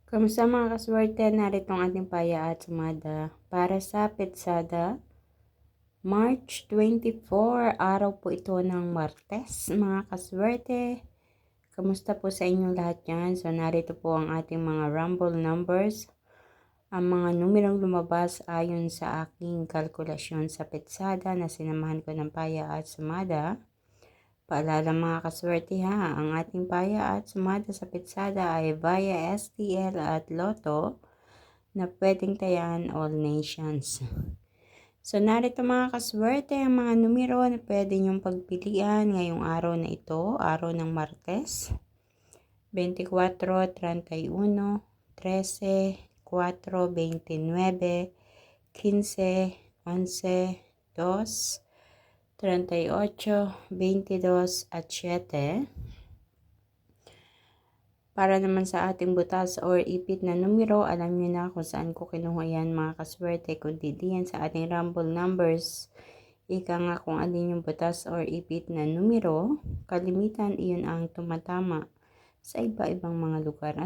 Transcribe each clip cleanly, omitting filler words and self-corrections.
Kamusta mga kaswerte? Narito ang ating paya at sumada para sa Petsada, March 24, araw po ito ng Martes. Mga kaswerte, kamusta po sa inyong lahat yan? So narito po ang ating mga rumble numbers. Ang mga numerong lumabas ayon sa aking kalkulasyon sa Petsada na sinamahan ko ng paya at sumada. Paalala mga kaswerte ha, ang ating paya at sumada sa Petsada ay via STL at Lotto na pwedeng tayaan all nations. So narito mga kaswerte ang mga numero na pwede nyong pagpilian ngayong araw na ito, araw ng Martes. 24, 31, 13, 4, 29, 15, 11, 2, 38, 22 at 7. Para naman sa ating butas or ipit na numero, alam niyo na kung saan ko kinuha yan mga kaswerte, kundi diyan sa ating rumble numbers. Ika nga kung alin yung butas or ipit na numero, kalimitan iyon ang tumatama sa iba-ibang mga lugar.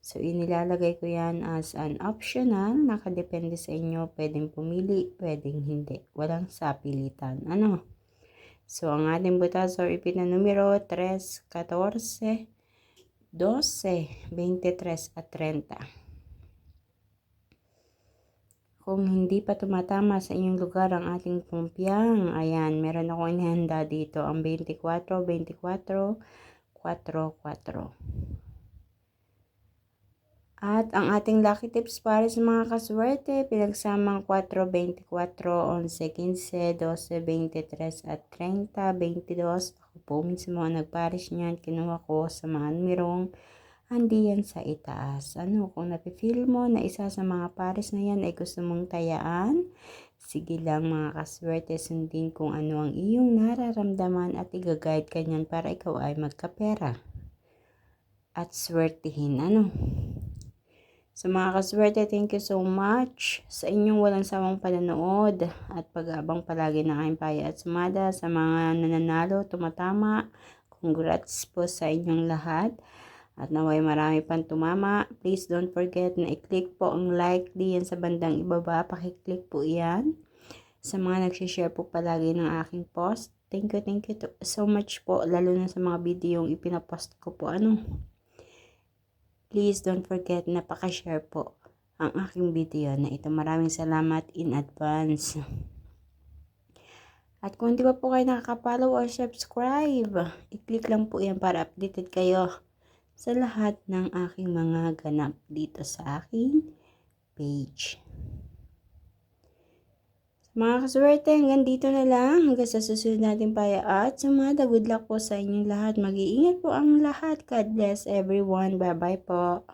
So inilalagay ko yan as an optional, nakadepende sa inyo, pwedeng pumili, pwedeng hindi. Walang sapilitan. So ang ating butas or ipit na numero, 3, 14, 12, 23 at 30. Kung hindi pa tumatama sa inyong lugar ang ating pumpiang, ayan, meron akong inihanda dito, ang 24, 24, 4, 4. At ang ating lucky tips para sa mga kaswerte, pinagsamang 4, 24, 11, 15, 12, 23 at 30, 22. Ako po mismo ang nagpares niyan, kinuha ko sa mga numerong andiyan sa itaas. Kung napifeel mo na isa sa mga pares na yan ay gusto mong tayaan, sige lang mga kaswerte, sundin kung ano ang iyong nararamdaman at i-guide ka niyan para ikaw ay magkapera at swertihin. So mga kaswerte, thank you so much sa inyong walang sawang panonood at pag-aabang palagi ng aking paya at sumada. Sa mga nananalo, tumatama, congrats po sa inyong lahat. At naway marami pang tumama. Please don't forget na i-click po ang like diyan sa bandang ibaba. Pakiclick po yan. Sa mga nagsishare po palagi ng aking post. Thank you so much po. Lalo na sa mga video yung ipinapost ko po. Please don't forget na pakashare po ang aking video na ito. Maraming salamat in advance. At kung di pa po kayo nakaka-follow or subscribe, i-click lang po yan para updated kayo sa lahat ng aking mga ganap dito sa aking page. Mga kaswerte, hanggang dito na lang. Hanggang sa susunod natin paya at sumada. Good luck po sa inyong lahat. Mag-iingat po ang lahat. God bless everyone. Bye-bye po.